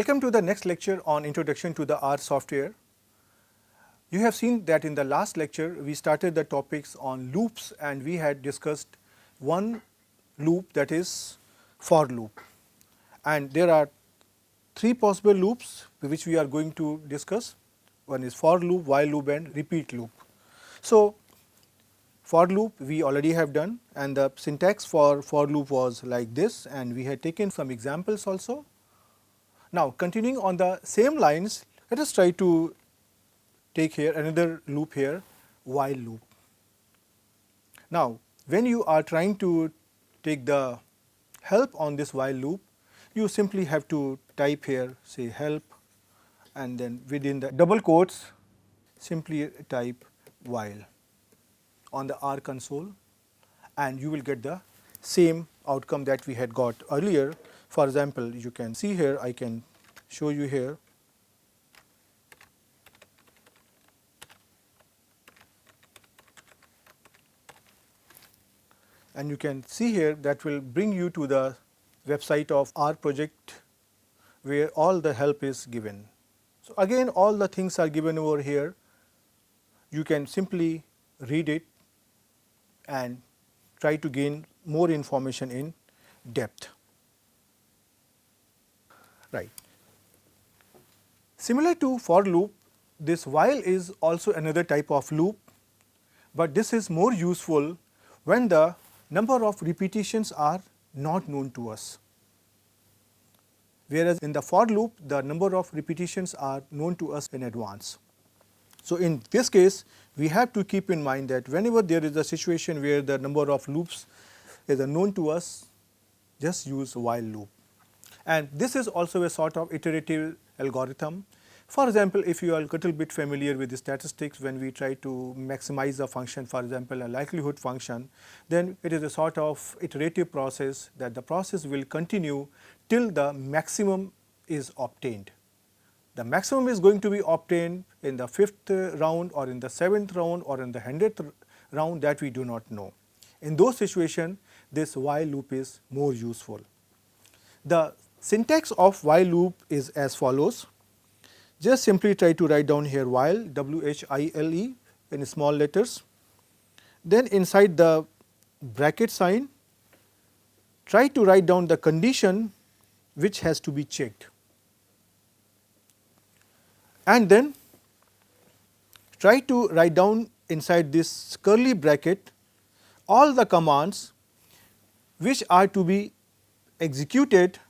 Welcome to the next lecture on Introduction to the R software. You have seen that in the last lecture we started the topics on loops and we had discussed one loop, that is for loop, and there are three possible loops which we are going to discuss. One is for loop, while loop and repeat loop. So, for loop we already have done, and the syntax for loop was like this, and we had taken some examples also. Now, continuing on the same lines, let us try to take here another loop here, while loop. Now, when you are trying to take the help on this while loop, you simply have to type here say help, and then within the double quotes simply type while on the R console, and you will get the same outcome that we had got earlier. For example, you can see here, I can show you here. And you can see here that will bring you to the website of our project where all the help is given. So, again all the things are given over here. You can simply read it and try to gain more information in depth. Right. Similar to for loop, this while is also another type of loop, but this is more useful when the number of repetitions are not known to us, whereas in the for loop the number of repetitions are known to us in advance. So, in this case we have to keep in mind that whenever there is a situation where the number of loops is known to us, just use while loop. And this is also a sort of iterative algorithm. For example, if you are a little bit familiar with the statistics, when we try to maximize a function, for example a likelihood function, then it is a sort of iterative process that the process will continue till the maximum is obtained. The maximum is going to be obtained in the 5th round or in the 7th round or in the 100th round, that we do not know. In those situations, this while loop is more useful. The syntax of while loop is as follows. Just simply try to write down here while, WHILE in small letters. Then inside the bracket sign, try to write down the condition which has to be checked. And then try to write down inside this curly bracket all the commands which are to be executed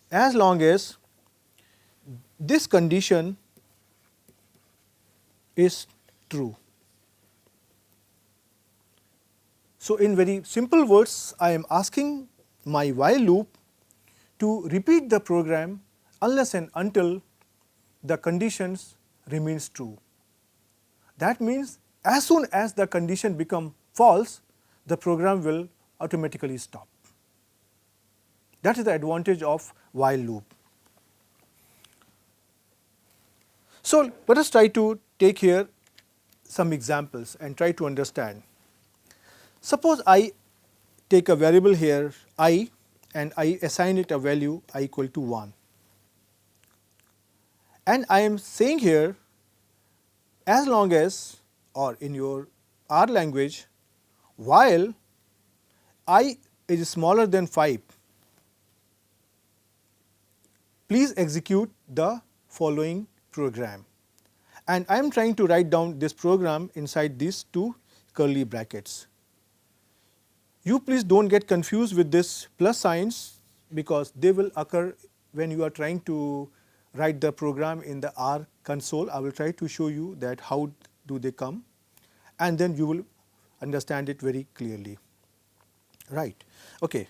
as long as this condition is true. So, in very simple words, I am asking my while loop to repeat the program unless and until the conditions remains true. That means as soon as the condition become false, the program will automatically stop. That is the advantage of while loop. So, let us try to take here some examples and try to understand. Suppose I take a variable here I and I assign it a value I equal to 1, and I am saying here as long as, or in your R language, while I is smaller than 5, please execute the following program, and I am trying to write down this program inside these two curly brackets. You please do not get confused with this plus signs, because they will occur when you are trying to write the program in the R console. I will try to show you that how do they come, and then you will understand it very clearly. Right. Okay.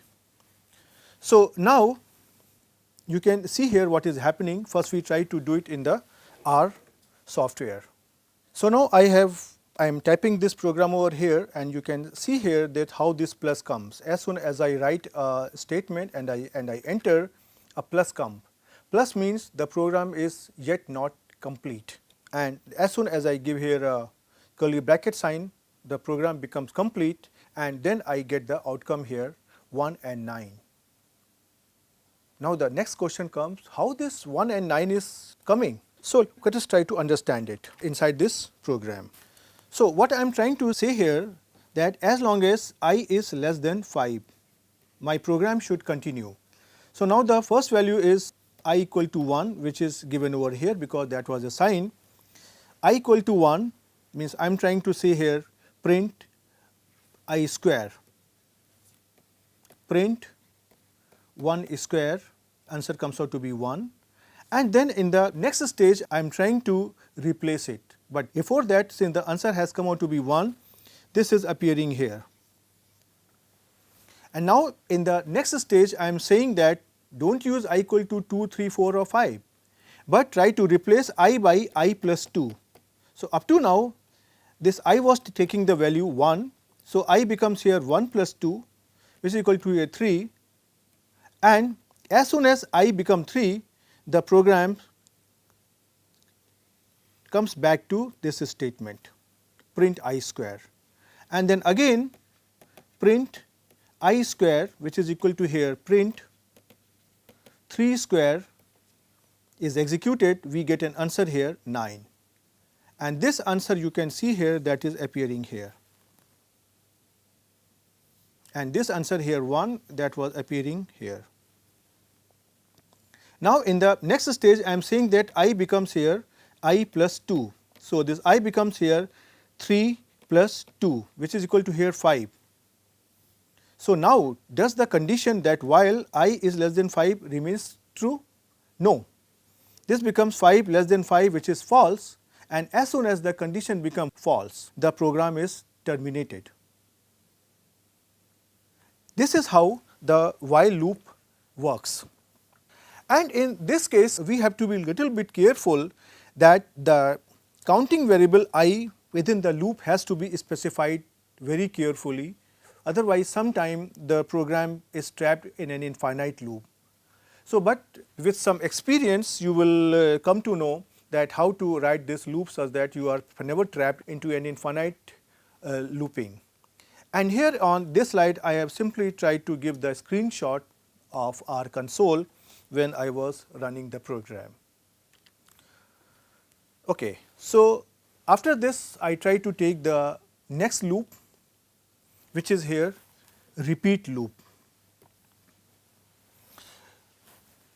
So, now you can see here what is happening. First we try to do it in the R software. So, now I am typing this program over here, and you can see here that how this plus comes. As soon as I write a statement and I enter, a plus comes. Plus means the program is yet not complete, and as soon as I give here a curly bracket sign, the program becomes complete, and then I get the outcome here 1 and 9. Now the next question comes, how this 1 and 9 is coming? So let us try to understand it inside this program. So what I am trying to say here, that as long as I is less than 5, my program should continue. So now the first value is I equal to 1, which is given over here because that was a sign. I equal to 1 means I am trying to say here print I square, print 1 square, answer comes out to be 1, and then in the next stage I am trying to replace it. But before that, since the answer has come out to be 1, this is appearing here. And now in the next stage I am saying that don't use I equal to 2, 3, 4 or 5, but try to replace I by I plus 2. So up to now this I was taking the value 1, so I becomes here 1 plus 2, which is equal to a 3, and as soon as I become 3, the program comes back to this statement, print I square, and then again print I square, which is equal to here print 3 square is executed, we get an answer here 9, and this answer you can see here that is appearing here, and this answer here 1 that was appearing here. Now in the next stage I am saying that I becomes here I plus 2. So this I becomes here 3 plus 2, which is equal to here 5. So now does the condition that while I is less than 5 remains true? No. This becomes 5 less than 5, which is false, and as soon as the condition becomes false, the program is terminated. This is how the while loop works. And in this case we have to be little bit careful that the counting variable I within the loop has to be specified very carefully, otherwise sometime the program is trapped in an infinite loop. So but with some experience you will come to know that how to write this loop such that you are never trapped into an infinite looping. And here on this slide I have simply tried to give the screenshot of our console when I was running the program. Okay, so after this I try to take the next loop, which is here repeat loop.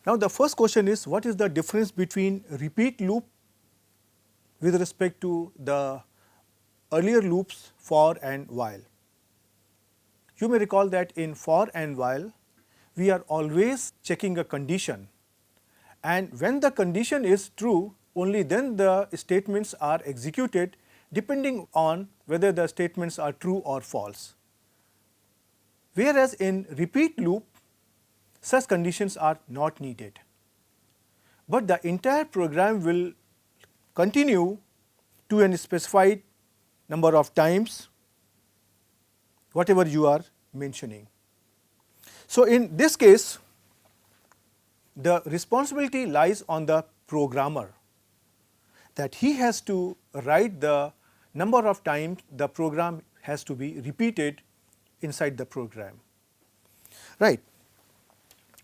Now the first question is, what is the difference between repeat loop with respect to the earlier loops for and while? You may recall that in for and while we are always checking a condition, and when the condition is true, only then the statements are executed depending on whether the statements are true or false. Whereas in repeat loop such conditions are not needed, but the entire program will continue to a specified number of times whatever you are mentioning. So in this case the responsibility lies on the programmer, that he has to write the number of times the program has to be repeated inside the program. Right.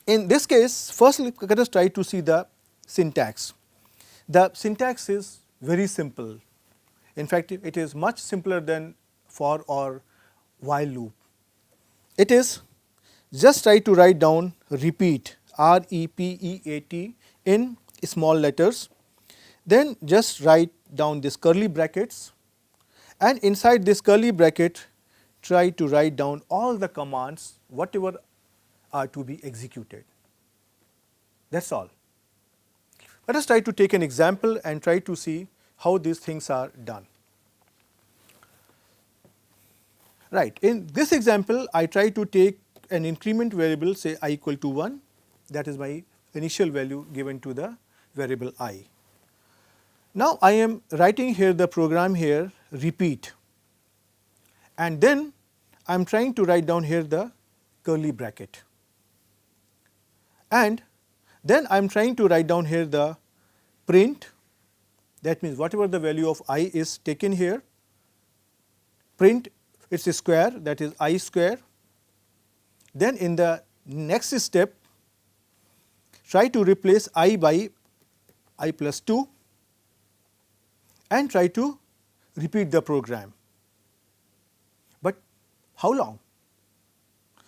In this case, first let us try to see the syntax. The syntax is very simple. In fact, it is much simpler than for or while loop. It is just try to write down repeat, R-E-P-E-A-T in small letters, then just write down this curly brackets, and inside this curly bracket try to write down all the commands whatever are to be executed. That is all. Let us try to take an example and try to see how these things are done. Right. In this example I try to take an increment variable, say I equal to 1, that is my initial value given to the variable I. Now I am writing here the program here repeat, and then I am trying to write down here the curly bracket, and then I am trying to write down here the print, that means whatever the value of I is taken here, print its square, that is I square. Then in the next step try to replace I by I plus 2 and try to repeat the program. But how long?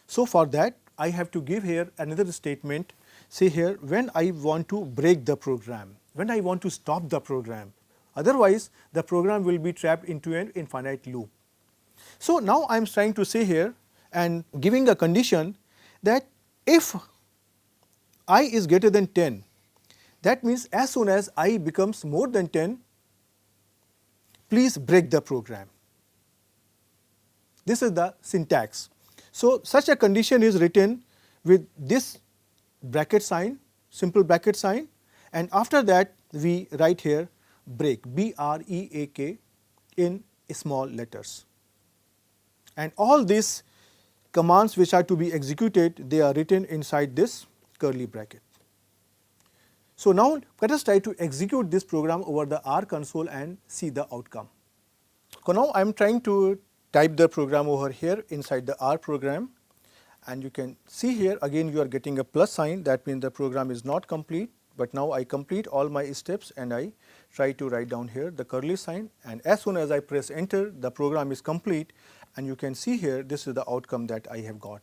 So, for that I have to give here another statement, say here when I want to break the program, when I want to stop the program, otherwise the program will be trapped into an infinite loop. So, now I am trying to say here and giving a condition that if I is greater than 10, that means as soon as I becomes more than 10, please break the program. This is the syntax. So, such a condition is written with this bracket sign, simple bracket sign, and after that we write here break, B-R-E-A-K in small letters. And all these commands which are to be executed, they are written inside this curly bracket. So, now let us try to execute this program over the R console and see the outcome. So, now I am trying to type the program over here inside the R program, and you can see here again you are getting a plus sign, that means the program is not complete, but now I complete all my steps and I try to write down here the curly sign, and as soon as I press enter the program is complete, and you can see here this is the outcome that I have got.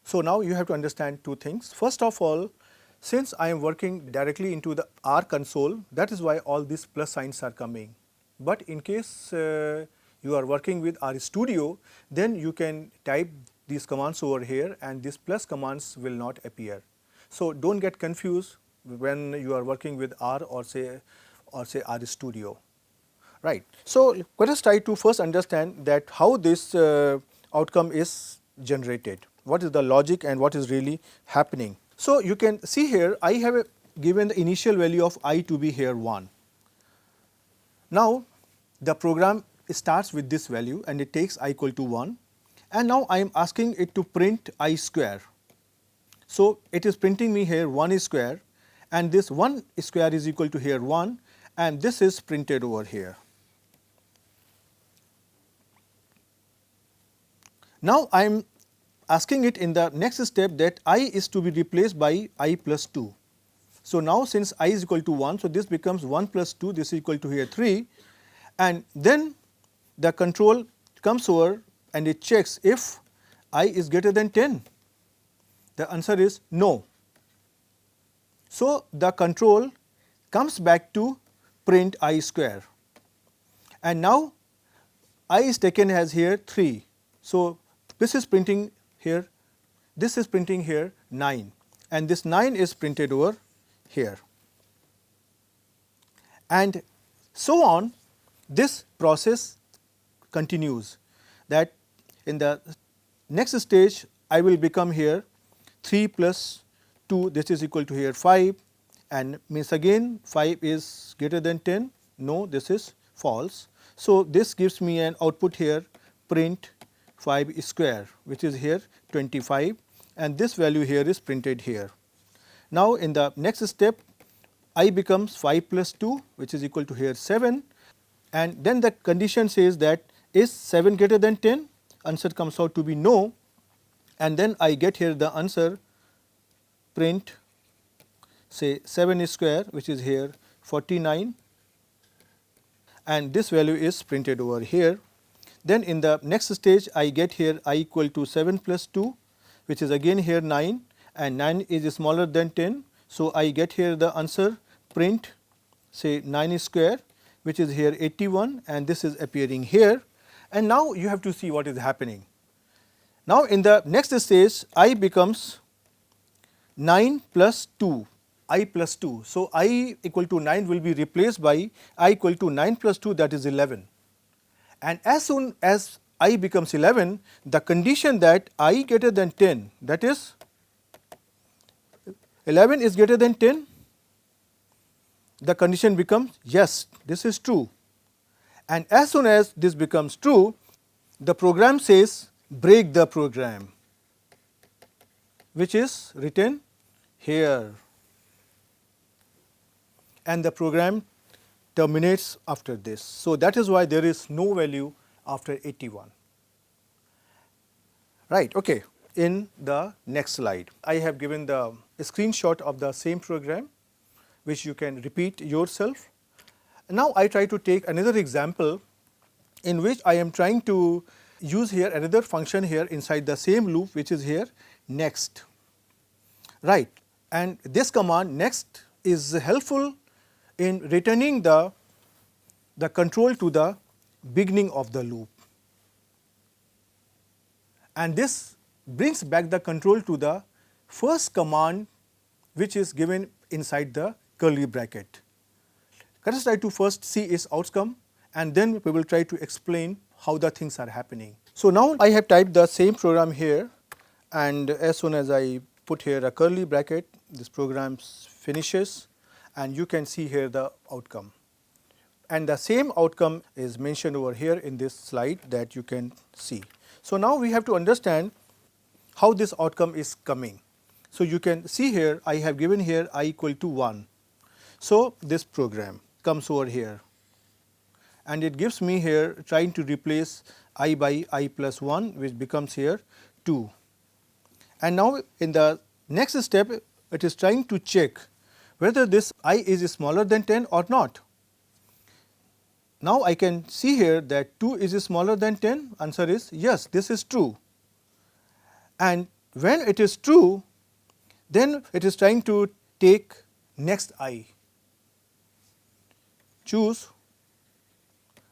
So, now you have to understand two things. First of all, since I am working directly into the R console, that is why all these plus signs are coming. But in case you are working with R Studio, then you can type these commands over here and these plus commands will not appear. So, do not get confused when you are working with R or say R Studio, right. So, let us try to first understand that how this outcome is generated, what is the logic and what is really happening. So, you can see here I have given the initial value of I to be here 1. Now, the program starts with this value and it takes I equal to 1, and now I am asking it to print I square. So, it is printing me here 1 square, and this 1 square is equal to here 1, and this is printed over here. Now, I am asking it in the next step that I is to be replaced by I plus 2. So, now since I is equal to 1, so this becomes 1 plus 2, this is equal to here 3, and then the control comes over and it checks if I is greater than 10. The answer is no. So, the control comes back to print I square, and now I is taken as here 3. So, this is printing here, this is printing here 9, and this 9 is printed over here, and so on. This process continues, that in the next stage I will become here 3 plus 2, this is equal to here 5, and means again 5 is greater than 10, no, this is false. So, this gives me an output here print 5 square, which is here 25, and this value here is printed here. Now, in the next step I becomes 5 plus 2, which is equal to here 7, and then the condition says that is 7 greater than 10, answer comes out to be no, and then I get here the answer print say 7 square, which is here 49, and this value is printed over here. Then in the next stage I get here I equal to 7 plus 2, which is again here 9, and 9 is smaller than 10. So, I get here the answer print say 9 square, which is here 81, and this is appearing here, and now you have to see what is happening. Now, in the next stage I becomes 9 plus 2, I plus 2. So, I equal to 9 will be replaced by I equal to 9 plus 2, that is 11, and as soon as I becomes 11, the condition that I greater than 10, that is 11 is greater than 10, the condition becomes yes, this is true, and as soon as this becomes true, the program says break the program, which is written here, and the program terminates after this. So, that is why there is no value after 81, right. Okay. in the next slide. I have given the screenshot of the same program which you can repeat yourself. Now I try to take another example in which I am trying to use here another function here inside the same loop, which is here next, right. And this command next is helpful in returning the control to the beginning of the loop, and this brings back the control to the first command which is given inside the curly bracket. Let us try to first see its outcome, and then we will try to explain how the things are happening. So now I have typed the same program here, and as soon as I put here a curly bracket, this program finishes, and you can see here the outcome. And the same outcome is mentioned over here in this slide that you can see. So now we have to understand how this outcome is coming. So you can see here I have given here I equal to 1. So this program comes over here, and it gives me here trying to replace I by I plus 1, which becomes here 2. And now in the next step it is trying to check whether this I is smaller than 10 or not. Now I can see here that 2 is smaller than 10, answer is yes, this is true. And when it is true, then it is trying to take next I, choose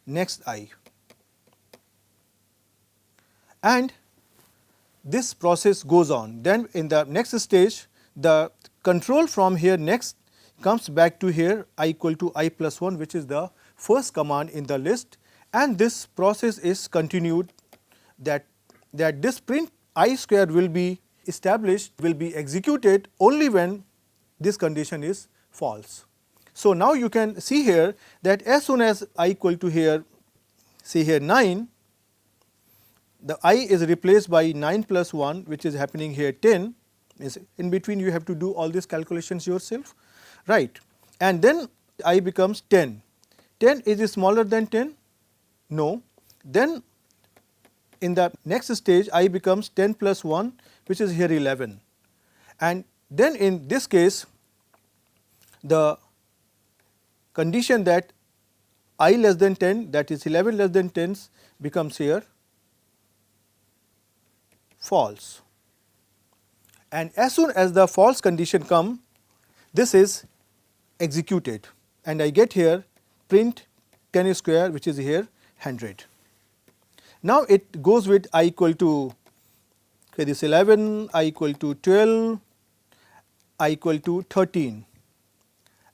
next I, and this process goes on. Then in the next stage the control from here next comes back to here I equal to I plus 1, which is the first command in the list, and this process is continued that this print I square will be established, will be executed only when this condition is false. So now you can see here that as soon as I equal to here, say here 9, the I is replaced by 9 plus 1, which is happening here 10. Is in between you have to do all these calculations yourself, right. And then I becomes 10. 10 is smaller than 10? No. Then in the next stage I becomes 10 plus 1, which is here 11. And then in this case the condition that I less than 10, that is 11 less than 10 becomes here false. And as soon as the false condition come, this is executed, and I get here print 10 square, which is here 100. Now it goes with I equal to this 11, I equal to 12, I equal to 13.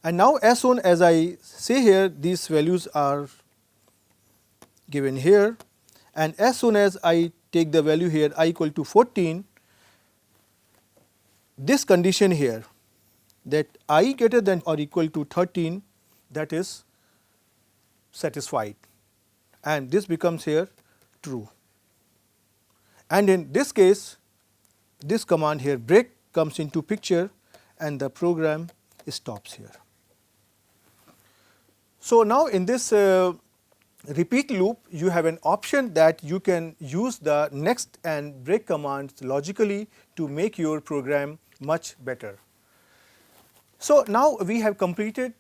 And now as soon as I say here these values are given here, and as soon as I take the value here I equal to 14, this condition here that I greater than or equal to 13, that is satisfied, and this becomes here true. And in this case this command here break comes into picture, and the program stops here. So now in this repeat loop you have an option that you can use the next and break commands logically to make your program much better. So now we have completed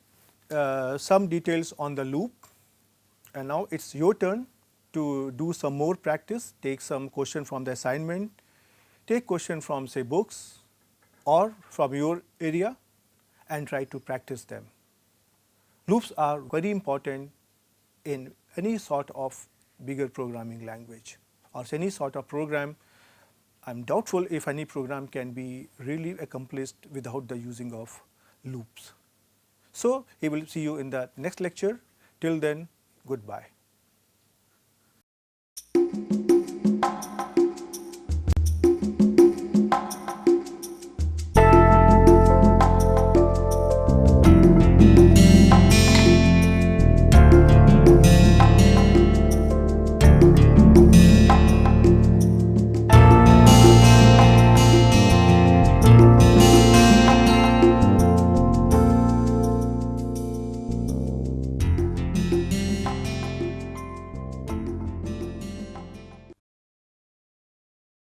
some details on the loop, and now it is your turn to do some more practice, take some question from the assignment, take question from say books or from your area and try to practice them. Loops are very important in any sort of bigger programming language or any sort of program. I am doubtful if any program can be really accomplished without the using of loops. So, he will see you in the next lecture. Till then, goodbye.